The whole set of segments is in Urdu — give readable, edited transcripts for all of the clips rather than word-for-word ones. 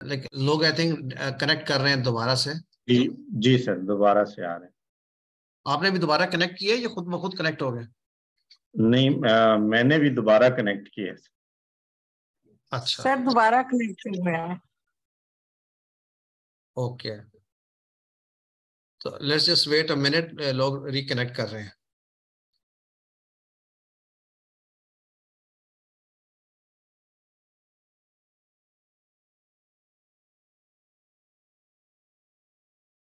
لیکن لوگ آئی تھنک کنیکٹ کر رہے ہیں دوبارہ سے. جی سر دوبارہ سے آ رہے ہیں. آپ نے بھی دوبارہ کنیکٹ کیا یا خود بخود کنیکٹ ہو گئے؟ نہیں میں نے بھی دوبارہ کنیکٹ کیا. اچھا سر دوبارہ کنیکٹ ہوا ہے. اوکے تو let's just wait a minute. لوگ ریکنیکٹ کر رہے ہیں.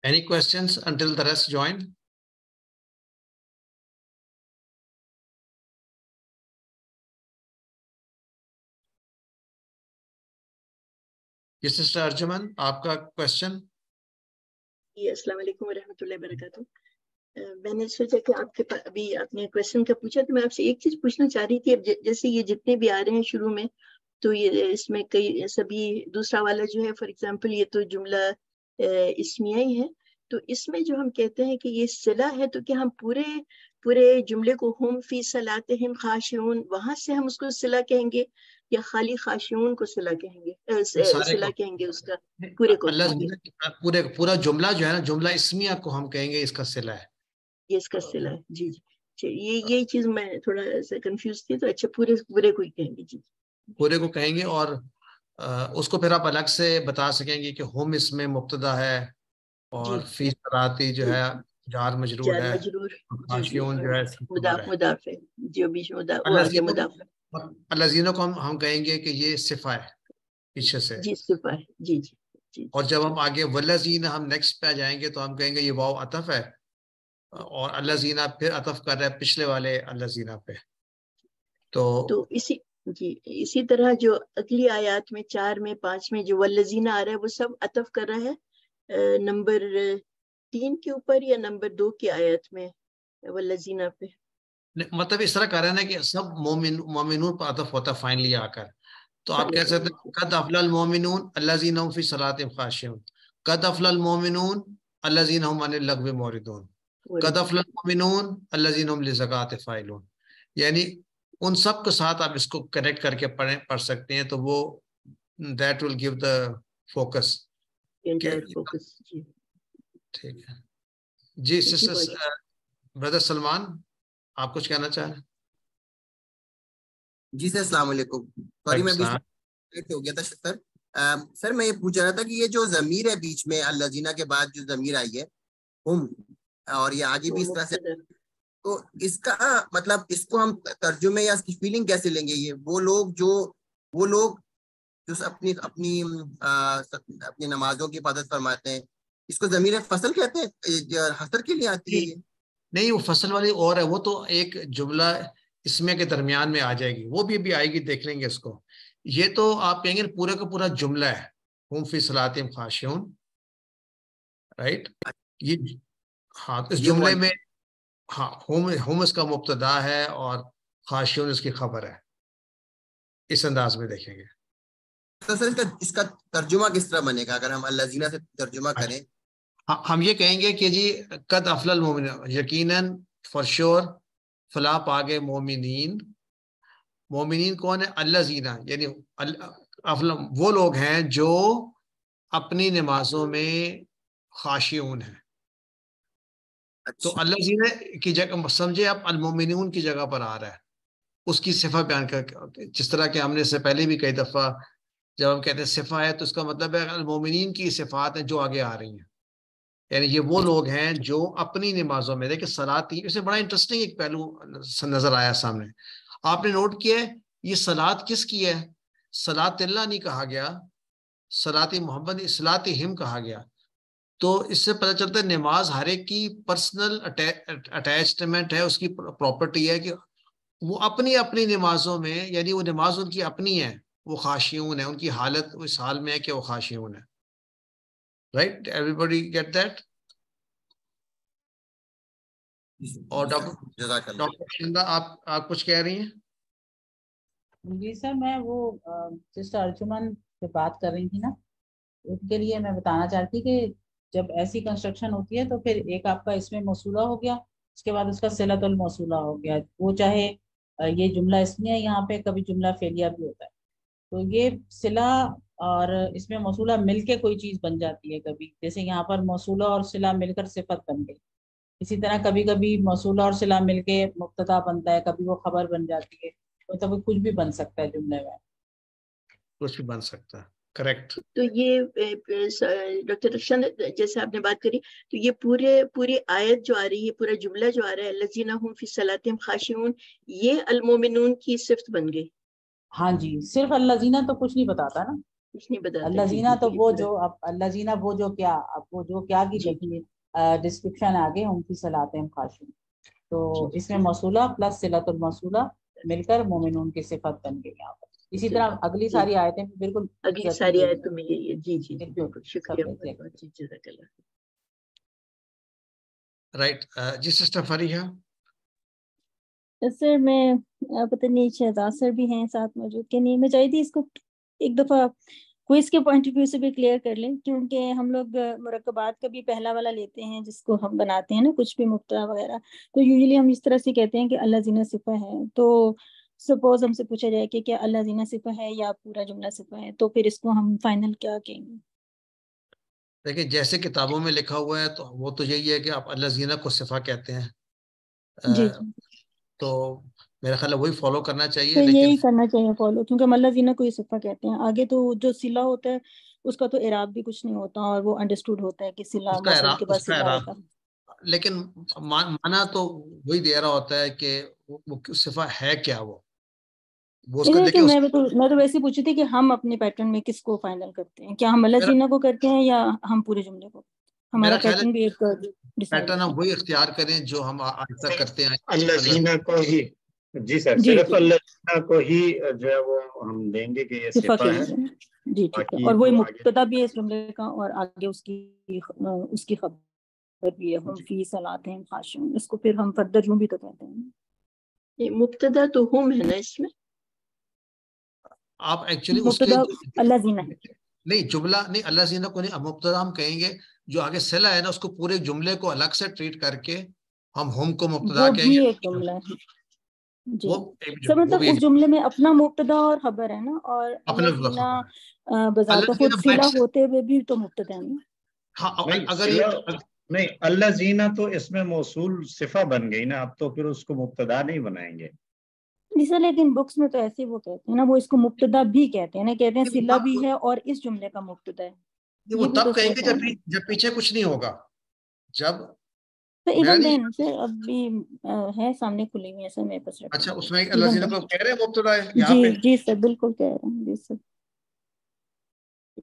Any questions until the rest join? Yes, Sister Arjuman, آپ کا question? السلام علیکم ورحمۃ اللہ وبرکاتہ. میں نے سوچا کہ آپ کے پاس ابھی آپ نے کوشچن کا پوچھا تو میں آپ سے ایک چیز پوچھنا چاہ رہی تھی. اب جیسے یہ جتنے بھی آ رہے ہیں شروع میں تو یہ اس میں کئی سبھی دوسرا والا جو ہے فار ایگزامپل یہ تو جملہ اسمیہ ہی ہے. تو اس میں جو ہم کہتے ہیں کہ یہ صلہ ہے تو کیا ہم پورے جملے کو ہم فی صلاتہم خاشعون وہاں سے ہم اس کو صلہ کہیں گے یا خالی خاشعون کو صلہ کہیں گے؟ صلہ کہیں گے اس کا پورے کو؟ پورا جملہ جو ہے نا جملہ اسمیہ کو ہم کہیں گے اس کا صلہ ہے. یہ اس کا صلہ ہے. جی جی یہ چیز میں تھوڑا سا کنفیوز تھی. تو اچھا پورے کو ہی کہیں گے. جی پورے کو کہیں گے اور اس کو پھر آپ الگ سے بتا سکیں گے کہ ہم اس میں مبتدا ہے اور فی صلاتی جو ہے جار مجرور ہے، خاشعون جو ہے مضاف ہے جو بھی مضاف ہے. الذین کو ہم کہیں گے کہ یہ صفہ ہے پیچھے سے. جی صفہ ہے. جی جی. اور جب ہم آگے والذین ہم نیکسٹ پہ جائیں گے تو ہم کہیں گے یہ واو عطف ہے اور الذین پھر عطف کر رہا ہے پچھلے والے الذین پہ. تو اسی طرح جو اگلی آیات میں 4 میں 5 میں جو والذین آ رہا ہے وہ سب عطف کر رہا ہے نمبر 3 کے اوپر یا نمبر 2 کی آیت میں والذین پہ. مطلب اس طرح کر رہے ہیں کہ سب مومنون پر عطف ہوتا ہے فائنلی آ کر. تو آپ کہہ سکتے ہیں قد افلح المومنون الذین هم فی صلاتہم خاشعون، قد افلح المومنون الذین هم عن اللغو معرضون، قد افلح المومنون الذین هم للزکوۃ فاعلون. یعنی ان سب کے ساتھ آپ اس کو کنیکٹ کر کے پڑھ سکتے ہیں تو وہ that will give the focus. ٹھیک ہے جی. بردر سلمان آپ کچھ کہنا چاہ رہے ہیں؟ جی سر السلام علیکم. سوری میں لیٹ ہو گیا تھا سر. سر میں یہ پوچھ رہا تھا کہ یہ جو ضمیر ہے بیچ میں الذین کے بعد جو ضمیر آئی ہے ہم اور یہ آگے بھی اس طرح سے، تو اس کا مطلب اس کو ہم ترجمے یا اس کی فیلنگ کیسے لیں گے؟ یہ وہ لوگ جو اپنی نمازوں کی حفاظت فرماتے ہیں، اس کو ضمیر فصل کہتے ہیں، حصر کے لیے آتی ہے یہ؟ نہیں وہ فصل والی اور ہے، وہ تو ایک جملہ اسمیہ کے درمیان میں آ جائے گی، وہ بھی آئے گی، دیکھ لیں گے اس کو. یہ تو آپ کہیں گے پورا کا پورا جملہ ہے ہم فی صلاتہم خاشعون، رائٹ. یہ ہاں اس جملے میں ہاں ہم اس کا مبتدا ہے اور خاشعون اس کی خبر ہے. اس انداز میں دیکھیں گے. تو سر اس کا ترجمہ کس طرح بنے گا اگر ہم الذین سے ترجمہ کریں؟ ہم یہ کہیں گے کہ جی قد افلح المومنون، یقیناً فار شور فلاح پاگے مومنین. مومنین کون ہے؟ الذین، یعنی وہ لوگ ہیں جو اپنی نمازوں میں خاشعون ہیں. تو الذین کی جگہ سمجھے آپ المومنون کی جگہ پر آ رہا ہے، اس کی صفہ بیان کر، جس طرح کہ ہم نے اس سے پہلے بھی کئی دفعہ جب ہم کہتے ہیں صفہ ہے تو اس کا مطلب ہے المومنین کی صفات ہیں جو آگے آ رہی ہیں. یعنی یہ وہ لوگ ہیں جو اپنی نمازوں میں، دیکھیں صلاۃ اس میں بڑا انٹرسٹنگ ایک پہلو نظر آیا سامنے. آپ نے نوٹ کیا ہے یہ صلاۃ کس کی ہے؟ صلاۃ اللہ نہیں کہا گیا، صلاۃ محمد صلاۃ ہم کہا گیا. تو اس سے پتہ چلتا ہے نماز ہر ایک کی پرسنل اٹیچمنٹ ہے، اس کی پراپرٹی ہے کہ وہ اپنی نمازوں میں، یعنی وہ نماز ان کی اپنی ہے، وہ خاشعون ہے، ان کی حالت اس حال میں ہے کہ وہ خاشعون ہے. Right, everybody get that? اور ڈاکٹر آپ کچھ کہہ رہی ہیں؟ جی سر میں وہ سسٹر ارجمن سے بات کر رہی تھی نا، ان کے لیے میں بتانا چاہتی کہ جب ایسی کنسٹرکشن ہوتی ہے تو پھر ایک آپ کا اس میں موصولہ ہو گیا، اس کے بعد اس کا صلۃ الموصولہ ہو گیا. وہ چاہے یہ جملہ اسمیہ یہاں پہ کبھی جملہ فعلیہ بھی ہوتا ہے. تو یہ صلہ اور اس میں موصولہ مل کے کوئی چیز بن جاتی ہے کبھی، جیسے یہاں پر موصولہ اور صلہ مل کر صفت بن گئی. اسی طرح کبھی کبھی موصولہ اور صلہ مل کے مبتدا بنتا ہے، کبھی وہ خبر بن جاتی ہے. مطلب کچھ بھی بن سکتا ہے جملے میں، کچھ بھی بن سکتا ہے. کریکٹ. تو یہ ڈاکٹر رخشان جیسے آپ نے بات کری، تو یہ پوری آیت جو آ رہی ہے، پورا جملہ جو آ رہا ہے الذین هم فی صلاتہم خاشعون، یہ المومنون کی صفت بن گئی. ہاں جی. صرف الذین تو کچھ نہیں بتاتا نا. کچھ نہیں بتاتے. الذین تو وہ جو، اب الذین وہ جو کیا، اب وہ جو کیا کی دیکھیے ڈسکرپشن آگے ہم فی صلاتہم خاشعون، تو اس میں موصولہ پلس صلۃ الموصولہ مل کر مومنون کی صفت بن گئی یہاں پر. اسی طرح اگلی ساری آیتیں بالکل اگلی ساری آیتوں میں یہی ہے. جی جی بالکل شکریہ بہت جی جزاک اللہ. رائٹ. جی سسٹر فریحہ. سر میں پتہ نہیں شہزاد سر بھی ہیں ساتھ موجود کہ نہیں، میں چاہیے تھی اس کو ایک دفعہ کوئز کے پوائنٹ آف ویو سے بھی کلیئر کر لیں، کیونکہ ہم لوگ مرکبات کا بھی پہلا والا لیتے ہیں جس کو ہم بناتے ہیں نا کچھ بھی مبتدا وغیرہ، تو یوزلی ہم اس طرح سے کہتے ہیں کہ الذین صفہ ہے. تو سپوز ہم سے پوچھا جائے کہ کیا الذین صفہ ہے یا پورا جملہ صفہ ہے، تو پھر اس کو ہم فائنل کیا کہیں گے؟ دیکھیں جیسے کتابوں میں لکھا ہوا ہے تو وہ تو یہی ہے کہ آپ الذین کو صفہ کہتے ہیں. جی تو میرا خیال ہے وہی فالو کرنا چاہیے. تو لیکن یہی کرنا چاہیے فالو، کیونکہ ہم الذین کو ہی صفہ کہتے ہیں. آگے تو جو صلہ ہوتا ہے اس کا تو اعراب بھی کچھ نہیں ہوتا، اور وہ انڈرسٹوڈ ہوتا ہے کہ صلہ موصول کے بعد صلہ ہوتا ہے. لیکن معنی تو وہی دے رہا ہوتا ہے کہ وہ صفہ ہے کیا. وہ اس کو دیکھیں. میں تو ویسے پوچھی تھی کہ ہم اپنے پیٹرن میں کس کو فائنل کرتے ہیں، کیا ہم الذین کو کرتے ہیں یا ہم پورے جملے کو؟ ہمارا پیٹرن بھی ایک پیٹرن ہم وہی اختیار کریں جو ہم آج تک کرتے ہیں. الذین کو ہی. جی سر، صرف الذین کو ہی جو ہے وہ ہم دیں گے کہ یہ صفہ ہے. جی ٹھیک ہے. اور وہی مبتدا بھی ہے اس جملے کا، اور آگے اس کی خبر بھی ہے ہم فی صلاتہم خاشعون. اس کو پھر ہم فردر یوں بھی تو کہتے ہیں. مبتدا تو ہم ہے نا اس میں. آپ ایکچولی مبتدا الذین نہیں، جملہ نہیں، الذین کو نہیں، مبتدا ہم کہیں گے جو آگے صلہ ہے نا اس کو پورے جملے کو الگ سے ٹریٹ کر کے ہم کو مبتدا کہیں گے. وہ بھی ایک جملہ ہے. جی سر، مطلب اس جملے میں اپنا مبتدا اور خبر ہے نا، اور الذین بذات خود صلہ ہوتے ہوئے بھی تو مبتدا ہے نا. نہیں، الذین تو اس میں موصول صفہ بن گئی نا، اب تو پھر اس کو مبتدا نہیں بنائیں گے. جی سر، لیکن بکس میں تو ایسے وہ کہتے ہیں نا، وہ اس کو مبتدا بھی کہتے ہیں نا، کہتے ہیں صلہ بھی ہے اور اس جملے کا مبتدا ہے. وہ تب کہیں گے جب پیچھے کچھ نہیں ہوگا. جب تو ایون دین سر اب بھی ہے سامنے کھلی ہوئی ہے سر میرے پاس. اچھا، اس میں الذین کو کہہ رہے ہیں مبتدا ہے یہاں پہ. جی سر بالکل کہہ رہے ہیں. جی سر،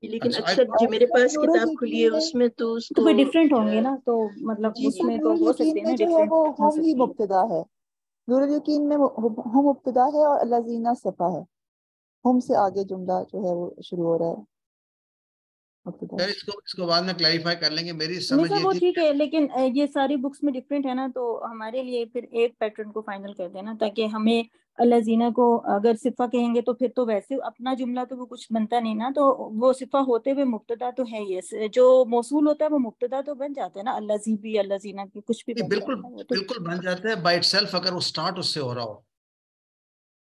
لیکن اکثر جو میرے پاس کتاب کھلی ہے اس میں تو اس کو کوئی ڈفرینٹ ہوں گے نا، تو مطلب اس میں تو ہو سکتے ہیں نا ڈفرینٹ. وہ ہم ہی مبتدا ہے، نور الیقین میں ہم مبتدا ہے اور الذین صفہ ہے. ہم سے آگے جملہ جو ہے وہ شروع ہو رہا ہے. اس کو بعد میں کلیریفائی کر لیں گے. میری سمجھ یہ وہ تھی ٹھیک ہے، لیکن یہ ساری بکس میں ڈفرینٹ ہے نا، تو ہمارے لیے پھر ایک پیٹرن کو فائنل کر دینا، تاکہ ہمیں الذین کو اگر صفہ کہیں گے تو پھر تو ویسے اپنا جملہ تو وہ کچھ بنتا نہیں نا، تو وہ صفہ ہوتے ہوئے مبتدا تو ہے ہی. جو موصول ہوتا ہے وہ مبتدا تو بن جاتا ہے نا، الذی بھی الذین بھی کچھ بھی بن جاتا ہے. بالکل بن جاتا ہے بائی اٹ سیلف، اگر وہ سٹارٹ اس سے ہو رہا ہو.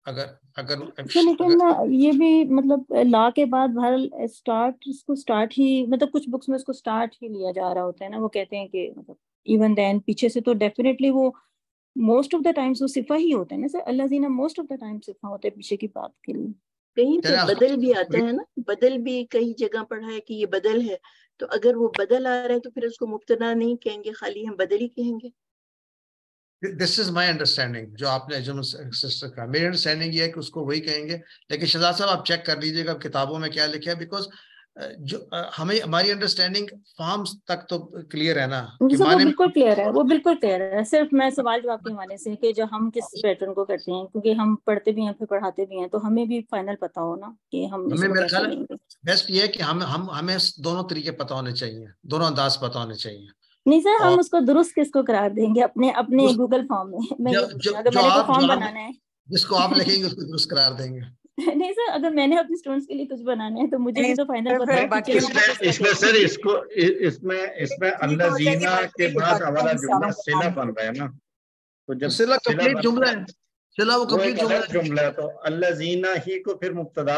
لیکن یہ بھی مطلب لا کے بعد بہرحال اس کو سٹارٹ ہی، مطلب کچھ بکس میں اس کو سٹارٹ ہی لیا جا رہا ہوتا ہے نا. وہ کہتے ہیں کہ مطلب ایون دین پیچھے سے تو ڈیفینیٹلی وہ موسٹ آف دا ٹائمز وہ صفہ ہی ہوتا ہے نا سر. الذین موسٹ آف دا ٹائم صفہ ہوتا ہے پیچھے کی بات کے لیے. کہیں پہ بدل بھی آتا ہے نا، بدل بھی کئی جگہ پڑھا ہے کہ یہ بدل ہے، تو اگر وہ بدل آ رہا ہے تو پھر اس کو مبتدا نہیں کہیں گے، خالی ہم بدل ہی کہیں گے. دس از مائی انڈرسٹینڈنگ. جو آپ نے سسٹر کا، میری انڈرسٹینڈنگ یہ ہے کہ اس کو وہی کہیں گے. لیکن شہزاد صاحب آپ چیک کر لیجیے گا کتابوں میں کیا لکھا ہے، بیکاز جو ہماری انڈرسٹینڈنگ فارمز تک تو کلیئر ہے نا. وہ بالکل کلیئر ہے، وہ بالکل کلیئر ہے. صرف میں سوال جواب کے حوالے سے کہ جو ہم کس پیٹرن کو کرتے ہیں، کیونکہ ہم پڑھتے بھی ہیں پھر پڑھاتے بھی ہیں، تو ہمیں بھی فائنل پتا ہو نا کہ ہم میرا خیال ہے بیسٹ یہ ہے کہ ہمیں دونوں طریقے پتا ہونے چاہیے، دونوں انداز پتا ہونے چاہیے. نہیں سر، ہم اس کو درست کس کو قرار دیں گے اپنے گوگل فارم میں اگر میں نے کوئی فارم بنانا ہے جس کو آپ لکھیں گے اس کو درست قرار دیں گے. نہیں سر، اگر میں نے اپنے اسٹوڈنٹس کے لیے کچھ بنانا ہے تو مجھے بھی تو فائنل پتا ہے. اس میں سر اس میں الذین کے بعد والا جملہ صلہ بن رہا ہے نا، تو جب صلہ کمپلیٹ جملہ ہے، صلہ وہ کمپلیٹ جملہ ہے، تو الذین ہی کو پھر مبتدا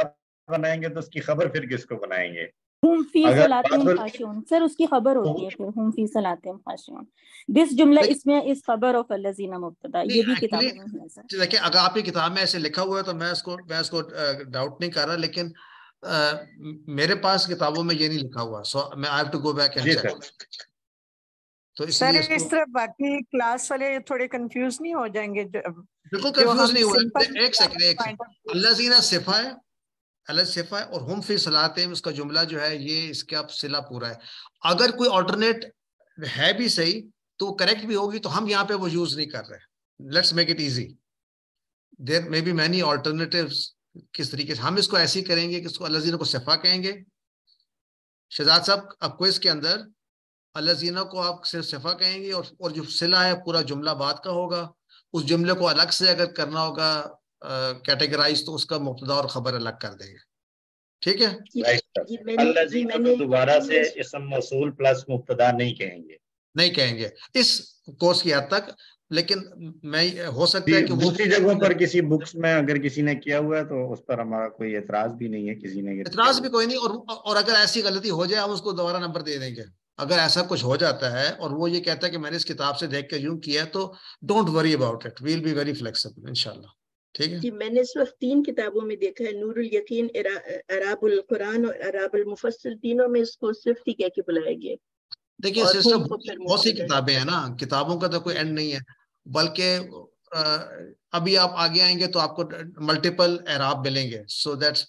بنائیں گے تو اس کی خبر پھر کس کو بنائیں گے؟ ہم فی اگر صلاتہم خاشعون، سر اس کی خبر ہوتی ہے پھر ہم فی صلاتہم خاشعون. دس جملہ اس میں اس خبر آف الذین مبتدا، یہ بھی کتابوں میں ہے سر. دیکھیں اگر آپ کی کتاب میں ایسے لکھا ہوا ہے تو میں اس کو ڈاؤٹ نہیں کر رہا، لیکن میرے پاس کتابوں میں یہ نہیں لکھا ہوا، سو میں I have to go back and check. تو اس سر لیے اس طرح باقی کلاس والے تھوڑے کنفیوز نہیں ہو جائیں گے؟ بالکل کنفیوز نہیں ہوا. ایک سیکنڈ، الذین صفہ ہے، الگ صفہ ہے، اور ہم فی صلاتہم اس کا جملہ جو ہے یہ اس کا صلہ پورا ہے. اگر کوئی آلٹرنیٹ ہے بھی صحیح تو وہ کریکٹ بھی ہوگی، تو ہم یہاں پہ وہ یوز نہیں کر رہے. Let's make it easy. There may be many alternatives. کس طریقے سے ہم اس کو ایسے ہی کریں گے کہ اس کو الذین کو صفہ کہیں گے. شہزاد صاحب اب کوئز کے اندر الذین کو آپ صرف صفہ کہیں گے، اور جو صلہ ہے پورا جملہ بعد کا ہوگا. اس جملے کو الگ سے اگر کرنا ہوگا کیٹیگرائز تو اس کا مبتدا اور خبر الگ کر دیں گے. ٹھیک ہے؟ الذین کو دوبارہ سے اسم موصول پلس مبتدا نہیں کہیں گے، نہیں کہیں گے اس کورس کی حد تک. لیکن میں ہو سکتا ہے کہ دوسری جگہوں پر کسی بکس میں اگر کسی نے کیا ہوا ہے تو اس پر ہمارا کوئی اعتراض بھی نہیں ہے. کسی نے اعتراض بھی کوئی نہیں، اور اگر ایسی غلطی ہو جائے ہم اس کو دوبارہ نمبر دے دیں گے. اگر ایسا کچھ ہو جاتا ہے اور وہ یہ کہتا ہے کہ میں نے اس کتاب سے دیکھ کے یوں کیا تو don't worry about it, we'll be very flexible انشاءاللہ. ٹھیک ہے جی میں نے اس وقت 3 کتابوں میں دیکھا ہے، نور الیقین، اعراب القرآن اور اعراب المفصل، تینوں میں اس کو صرف ہی کہہ کے بلایا گیا. دیکھیے سسٹر بہت سی کتابیں ہیں نا، کتابوں کا تو کوئی اینڈ نہیں ہے. بلکہ ابھی آپ آگے آئیں گے تو آپ کو ملٹیپل اعراب ملیں گے. سو دیٹس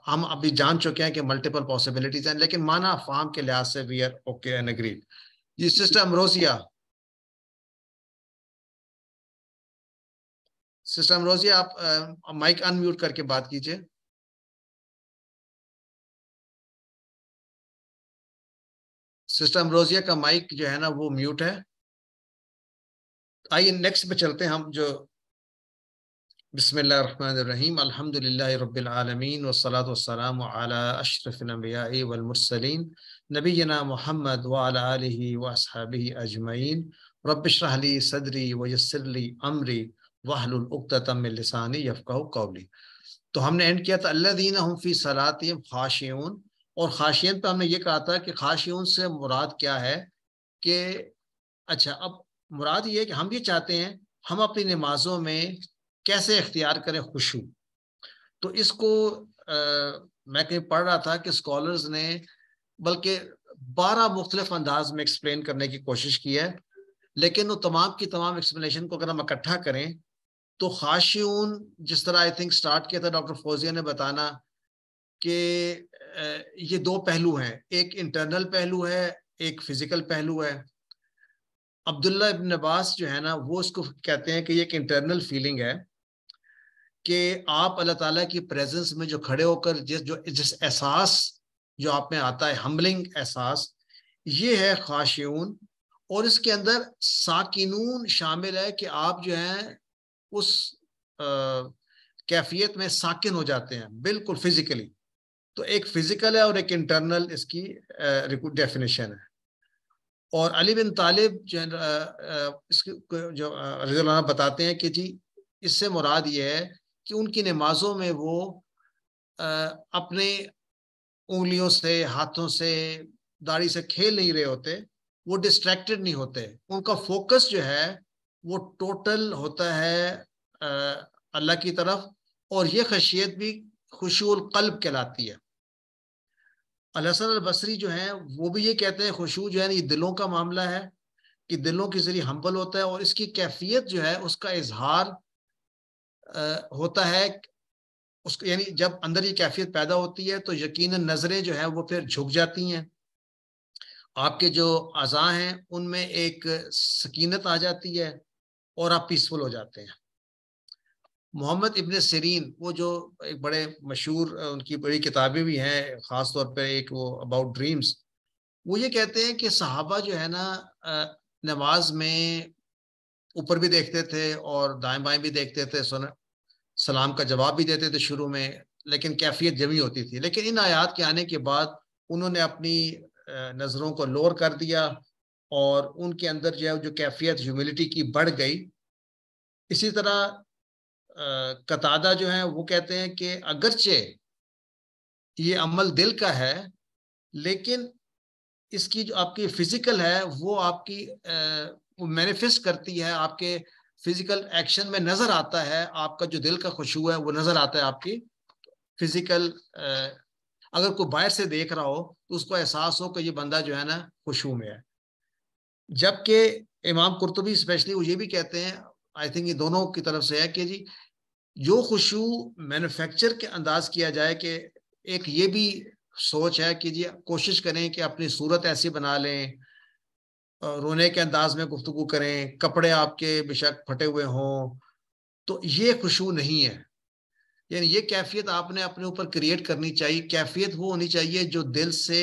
ہم ابھی جان چکے ہیں کہ ملٹیپل پاسبلٹیز ہیں، لیکن معنی فہم کے لحاظ سے we are okay and agreed. جی سسٹر امروزیہ، سسٹر امروزیہ آپ مائک ان میوٹ کر کے بات کیجئے. سسٹر امروزیہ کا مائک جو ہے نا وہ میوٹ ہے. آئیے نیکسٹ پہ چلتے ہیں ہم. جو بسم اللہ الرحمن الرحیم، الحمدللہ رب العالمین والصلاة والسلام علی اشرف الانبیاء والمرسلین نبینا محمد وعلی آلہ واصحابہ اجمعین. رب اشرح لی صدری ویسر لی امری واحلل عقدۃ من لسانی یفقہوا قولی. تو ہم نے اینڈ کیا تھا الذین هم فی صلاتہم خاشعون، اور خاشعین پہ ہم نے یہ کہا تھا کہ خاشعون سے مراد کیا ہے. کہ اچھا اب مراد یہ ہے کہ ہم یہ چاہتے ہیں ہم اپنی نمازوں میں کیسے اختیار کریں خشوع. تو اس کو میں کہیں پڑھ رہا تھا کہ اسکالرز نے بلکہ 12 مختلف انداز میں ایکسپلین کرنے کی کوشش کی ہے، لیکن وہ تمام کی تمام ایکسپلینیشن کو اگر ہم اکٹھا کریں تو خاشعون جس طرح آئی تھنک سٹارٹ کیا تھا ڈاکٹر فوزیہ نے بتانا کہ یہ 2 پہلو ہیں، ایک انٹرنل پہلو ہے، ایک فزیکل پہلو ہے. عبداللہ ابن عباس جو ہے نا وہ اس کو کہتے ہیں کہ یہ ایک انٹرنل فیلنگ ہے کہ آپ اللہ تعالیٰ کی پریزنس میں جو کھڑے ہو کر جس احساس جو آپ میں آتا ہے، ہمبلنگ احساس، یہ ہے خاشعون. اور اس کے اندر ساکنون شامل ہے کہ آپ جو ہیں اس کیفیت میں ساکن ہو جاتے ہیں بالکل فزیکلی. تو ایک فزیکل ہے اور ایک انٹرنل اس کی ڈیفینیشن ہے. اور علی بن طالب جو رضی اللہ عنہ بتاتے ہیں کہ جی اس سے مراد یہ ہے کہ ان کی نمازوں میں وہ اپنے انگلیوں سے، ہاتھوں سے، داڑھی سے کھیل نہیں رہے ہوتے، وہ ڈسٹریکٹڈ نہیں ہوتے. ان کا فوکس جو ہے وہ ٹوٹل ہوتا ہے اللہ کی طرف. اور یہ خشیت بھی خشوع القلب کہلاتی ہے. الحسن البصری جو ہیں وہ بھی یہ کہتے ہیں خشوع جو ہے یہ دلوں کا معاملہ ہے، کہ دلوں کے ذریعے ہمبل ہوتا ہے، اور اس کی کیفیت جو ہے اس کا اظہار ہوتا ہے اس کو، یعنی جب اندر یہ کیفیت پیدا ہوتی ہے تو یقیناً نظریں جو ہیں وہ پھر جھک جاتی ہیں، آپ کے جو اعضاء ہیں ان میں ایک سکینت آ جاتی ہے اور آپ پیسفل ہو جاتے ہیں. محمد ابن سیرین وہ جو ایک بڑے مشہور ان کی بڑی کتابیں بھی ہیں، خاص طور پہ ایک وہ اباؤٹ ڈریمز، وہ یہ کہتے ہیں کہ صحابہ جو ہے نا نماز میں اوپر بھی دیکھتے تھے اور دائیں بائیں بھی دیکھتے تھے، سلام کا جواب بھی دیتے تھے شروع میں، لیکن کیفیت جمی ہوتی تھی. لیکن ان آیات کے آنے کے بعد انہوں نے اپنی نظروں کو لور کر دیا اور ان کے اندر جو ہے جو کیفیت ہیوملٹی کی بڑھ گئی. اسی طرح قتادہ جو ہیں وہ کہتے ہیں کہ اگرچہ یہ عمل دل کا ہے، لیکن اس کی جو آپ کی فزیکل ہے وہ آپ کی مینیفیسٹ کرتی ہے، آپ کے فزیکل ایکشن میں نظر آتا ہے، آپ کا جو دل کا خشوع ہے وہ نظر آتا ہے آپ کی فزیکل. اگر کوئی باہر سے دیکھ رہا ہو تو اس کو احساس ہو کہ یہ بندہ جو ہے نا خشوع میں ہے. جبکہ امام قرطبی اسپیشلی وہ یہ بھی کہتے ہیں، آئی تھنک یہ دونوں کی طرف سے ہے، کہ جی جو خشوع مینوفیکچر کے انداز کیا جائے، کہ ایک یہ بھی سوچ ہے کہ جی کوشش کریں کہ اپنی صورت ایسی بنا لیں، رونے کے انداز میں گفتگو کریں، کپڑے آپ کے بے شک پھٹے ہوئے ہوں، تو یہ خشوع نہیں ہے. یعنی یہ کیفیت آپ نے اپنے اوپر کریٹ کرنی چاہیے. کیفیت وہ ہونی چاہیے جو دل سے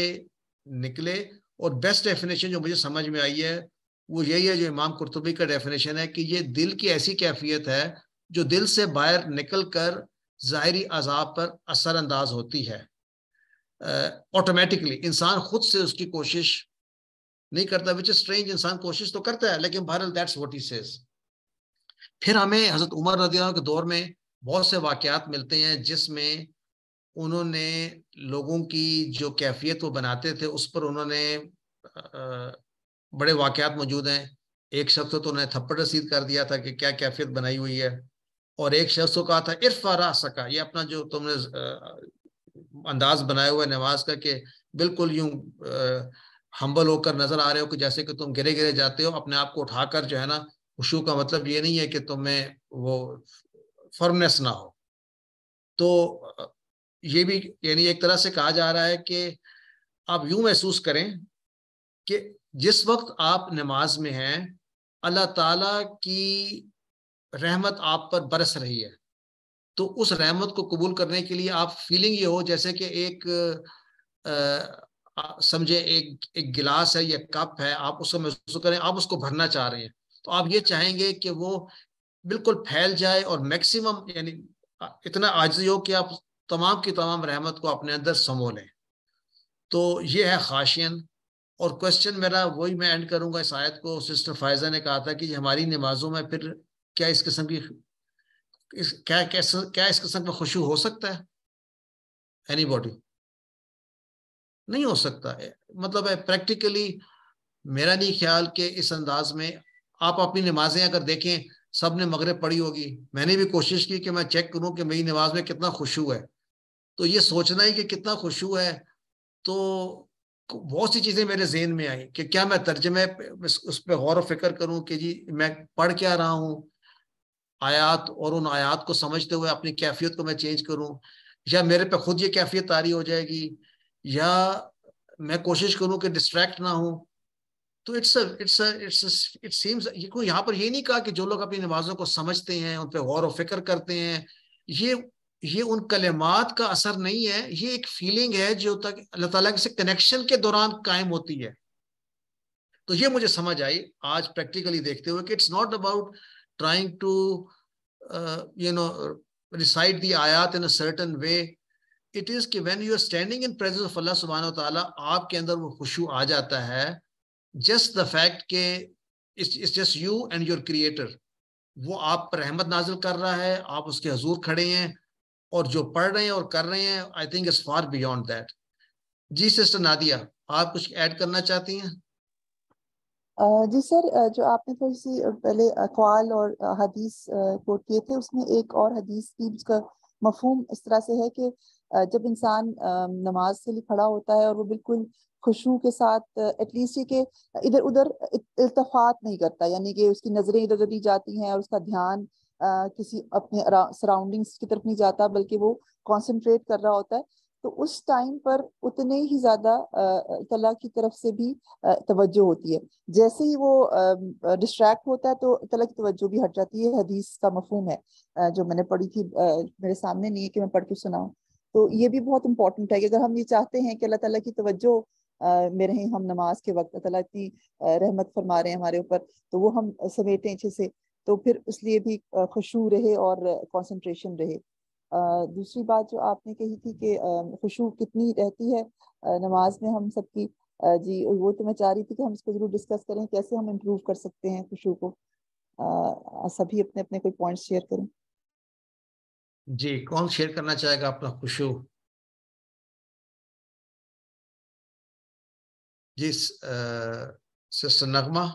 نکلے. اور بیسٹ ڈیفینیشن جو مجھے سمجھ میں آئی ہے وہ یہی ہے جو امام قرطبی کا ڈیفینیشن ہے، کہ یہ دل کی ایسی کیفیت ہے جو دل سے باہر نکل کر ظاہری اعضاء پر اثر انداز ہوتی ہے. آٹومیٹکلی انسان خود سے اس کی کوشش نہیں کرتا، وچ اسٹرینج. انسان کوشش تو کرتا ہے لیکن بہرحال دیٹس واٹ ہی سیز. پھر ہمیں حضرت عمر رضی اللہ عنہ کے دور میں بہت سے واقعات ملتے ہیں جس میں انہوں نے لوگوں کی جو کیفیت وہ بناتے تھے اس پر انہوں نے بڑے واقعات موجود ہیں. ایک شخص تو انہوں نے تھپڑ رسید کر دیا تھا کہ کیا کیفیت بنائی ہوئی ہے، اور ایک شخص کو کہا تھا ارفع رأسک، یہ اپنا جو تم نے انداز بنایا ہوا ہے نماز کا کہ بالکل یوں ہمبل ہو کر نظر آ رہے ہو کہ جیسے کہ تم گرے گرے جاتے ہو، اپنے آپ کو اٹھا کر جو ہے نا. خشوع کا مطلب یہ نہیں ہے کہ تمہیں وہ فرمنس نہ ہو. تو یہ بھی یعنی ایک طرح سے کہا جا رہا ہے کہ آپ یوں محسوس کریں کہ جس وقت آپ نماز میں ہیں اللہ تعالیٰ کی رحمت آپ پر برس رہی ہے، تو اس رحمت کو قبول کرنے کے لیے آپ فیلنگ یہ ہو جیسے کہ ایک سمجھے ایک گلاس ہے یا کپ ہے، آپ اس کو محسوس کریں آپ اس کو بھرنا چاہ رہے ہیں، تو آپ یہ چاہیں گے کہ وہ بالکل پھیل جائے اور میکسیمم یعنی اتنا عاجزی ہو کہ آپ تمام کی تمام رحمت کو اپنے اندر سمو لیں. تو یہ ہے خاشین. اور کوشچن میرا وہی میں اینڈ کروں گا اس آیت کو. سسٹر فائزہ نے کہا تھا کہ ہماری نمازوں میں پھر کیا اس قسم کی کیا اس قسم کا خشوع ہو سکتا ہے؟ Any body? نہیں ہو سکتا. مطلب ہے پریکٹیکلی میرا نہیں خیال کہ اس انداز میں آپ اپنی نمازیں اگر دیکھیں، سب نے مغرب پڑھی ہوگی، میں نے بھی کوشش کی کہ میں چیک کروں کہ میری نماز میں کتنا خشوع ہے، تو یہ سوچنا ہی کہ کتنا خشوع ہے، تو بہت سی چیزیں میرے ذہن میں آئیں کہ کیا میں ترجمے اس پہ غور و فکر کروں کہ جی میں پڑھ کیا رہا ہوں آیات، اور ان آیات کو سمجھتے ہوئے اپنی کیفیت کو میں چینج کروں، یا میرے پہ خود یہ کیفیت طاری ہو جائے گی، یا میں کوشش کروں کہ ڈسٹریکٹ نہ ہوں. تو اٹ سیمز یہاں پر یہ نہیں کہا کہ جو لوگ اپنی نمازوں کو سمجھتے ہیں ان پہ غور و فکر کرتے ہیں، یہ ان کلمات کا اثر نہیں ہے، یہ ایک فیلنگ ہے جو تک اللہ تعالیٰ سے کنیکشن کے دوران قائم ہوتی ہے. تو یہ مجھے سمجھ آئی آج پریکٹیکلی دیکھتے ہوئے کہ it's not about trying to recite the ayat in a certain way. It is کہ when you are standing in presence of Allah subhanahu wa ta'ala آپ کے اندر وہ خشوع آ جاتا ہے. just the fact کہ it's just you and your creator، وہ آپ پر رحمت نازل کر رہا ہے، آپ اس کے حضور کھڑے ہیں اور جو پڑھ رہے ہیں اور کر رہے ہیں I think it's far beyond that. جی سسٹر نادیہ آپ کچھ ایڈ کرنا چاہتی ہیں؟ جی سر، جو آپ نے تھوڑی سی پہلے اقوال اور حدیث کوٹ کیے تھے، اس میں ایک اور حدیث کی اس کا مفہوم اس طرح سے ہے کہ جب انسان نماز کے لیے کھڑا ہوتا ہے اور وہ بالکل خشوع کے ساتھ ایٹ لیسٹ یہ کہ ادھر ادھر التفات نہیں کرتا، یعنی کہ اس کی نظریں ادھر ادھر نہیں جاتی ہیں اور اس کا دھیان کسی اپنے سراؤنڈنگس کی طرف نہیں جاتا، بلکہ وہ کانسنٹریٹ کر رہا ہوتا ہے، تو اس ٹائم پر اتنے ہی زیادہ اللہ کی طرف سے بھی توجہ ہوتی ہے. جیسے ہی وہ ڈسٹریکٹ ہوتا ہے تو اللہ کی توجہ بھی ہٹ جاتی ہے. حدیث کا مفہوم ہے جو میں نے پڑھی تھی، میرے سامنے نہیں ہے کہ میں پڑھ کے سناؤں. تو یہ بھی بہت امپورٹنٹ ہے کہ اگر ہم یہ چاہتے ہیں کہ اللہ تعالیٰ کی توجہ میں رہیں ہم نماز کے وقت، اللہ اتنی رحمت فرما رہے ہیں ہمارے اوپر، تو وہ ہم سمیٹیں اچھے سے، تو پھر اس لیے بھی خشوع رہے اور کنسنٹریشن رہے. دوسری بات جو آپ نے کہی تھی کہ خشوع کتنی رہتی ہے نماز میں ہم سب کی، جی وہ تو میں چاہ رہی تھی کہ ہم اس کو ضرور ڈسکس کریں کیسے ہم امپروو کر سکتے ہیں خشوع کو. سبھی اپنے اپنے کوئی پوائنٹس شیئر کریں. جی کون شیئر کرنا چاہے گا اپنا خشوع؟ جی سسٹر نغمہ.